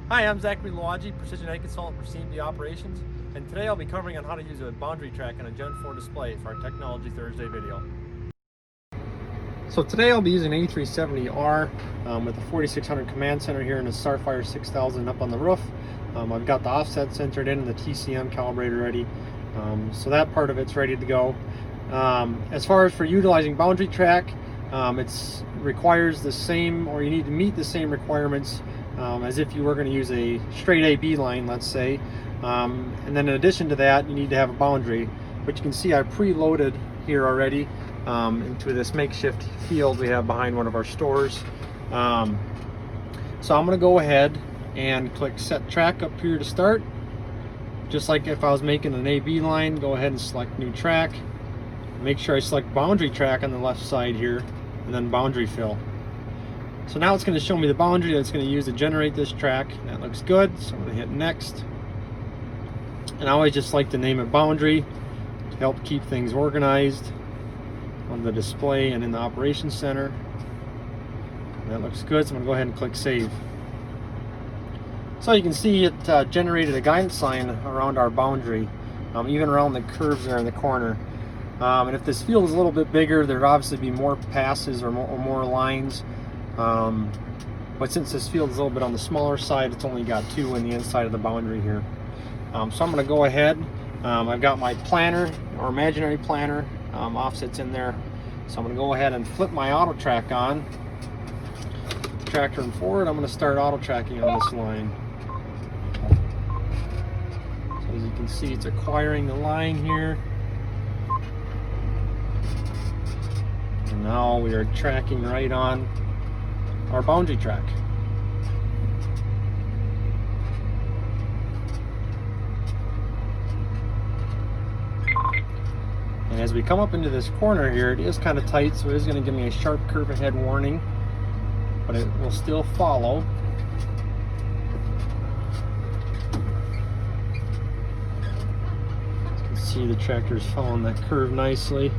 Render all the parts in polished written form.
Hi, I'm Zachary Loagi, Precision Ag Consultant for CMD Operations, and today I'll be covering on how to use a boundary track on a Gen 4 display for our Technology Thursday video. So today I'll be using an A370R with a 4600 command center here in a Starfire 6000 up on the roof. I've got the offset centered in and the TCM calibrator ready, so that part of it's ready to go. As far as for utilizing boundary track, it requires the same, or you need to meet the same requirements as if you were going to use a straight AB line, let's say. And then in addition to that, you need to have a boundary, which you can see I preloaded here already into this makeshift field we have behind one of our stores. So I'm going to go ahead and click set track up here to start. Just like if I was making an AB line, go ahead and select new track. Make sure I select boundary track on the left side here, and then boundary fill. So now it's going to show me the boundary that it's going to use to generate this track. That looks good, so I'm going to hit next. And I always just like to name it boundary to help keep things organized on the display and in the operations center. And that looks good, so I'm going to go ahead and click save. So you can see it generated a guidance line around our boundary, even around the curves there in the corner. And if this field is a little bit bigger, there'd obviously be more passes or more lines. But since this field is a little bit on the smaller side, it's only got 2 in the inside of the boundary here. So I'm going to go ahead. I've got my planner, or imaginary planner, offsets in there. So I'm going to go ahead and flip my auto track on. Put the tractor in forward. I'm going to start auto tracking on this line. So as you can see, it's acquiring the line here. And now we are tracking right on our boundary track. And as we come up into this corner here, it is kind of tight, so it is going to give me a sharp curve ahead warning, but it will still follow. You can see the tractor is following that curve nicely.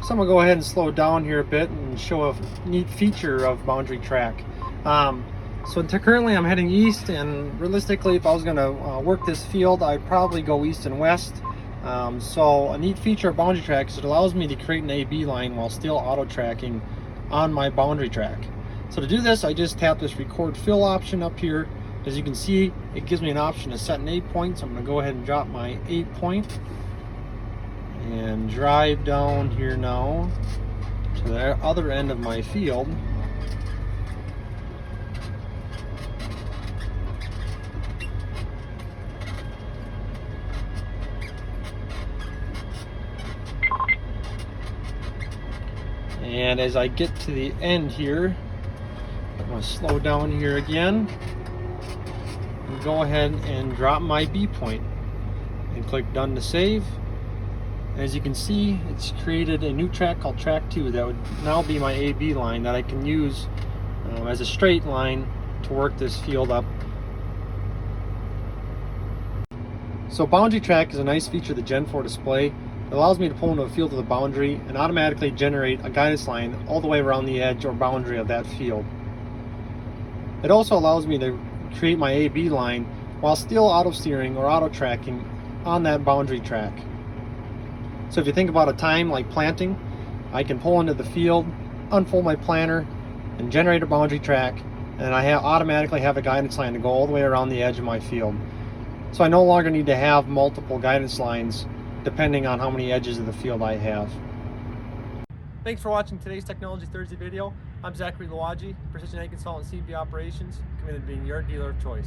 So I'm going to go ahead and slow down here a bit and show a neat feature of boundary track. Currently I'm heading east, and realistically if I was going to work this field, I'd probably go east and west. So a neat feature of boundary track is it allows me to create an AB line while still auto tracking on my boundary track. So to do this, I just tap this record fill option up here. As you can see, it gives me an option to set an 8 point, so I'm going to go ahead and drop my 8 point. And drive down here now to the other end of my field. And as I get to the end here, I'm going to slow down here again and go ahead and drop my B point and click done to save. As you can see, it's created a new track called track 2 that would now be my AB line that I can use as a straight line to work this field up. So boundary track is a nice feature of the Gen 4 display. It allows me to pull into a field with a boundary and automatically generate a guidance line all the way around the edge or boundary of that field. It also allows me to create my AB line while still auto steering or auto tracking on that boundary track. So if you think about a time like planting, I can pull into the field, unfold my planner, and generate a boundary track, and I automatically have a guidance line to go all the way around the edge of my field. So I no longer need to have multiple guidance lines depending on how many edges of the field I have. Thanks for watching today's Technology Thursday video. I'm Zachary Loagi, Precision Ag Consultant, CMD Operations, committed to being your dealer of choice.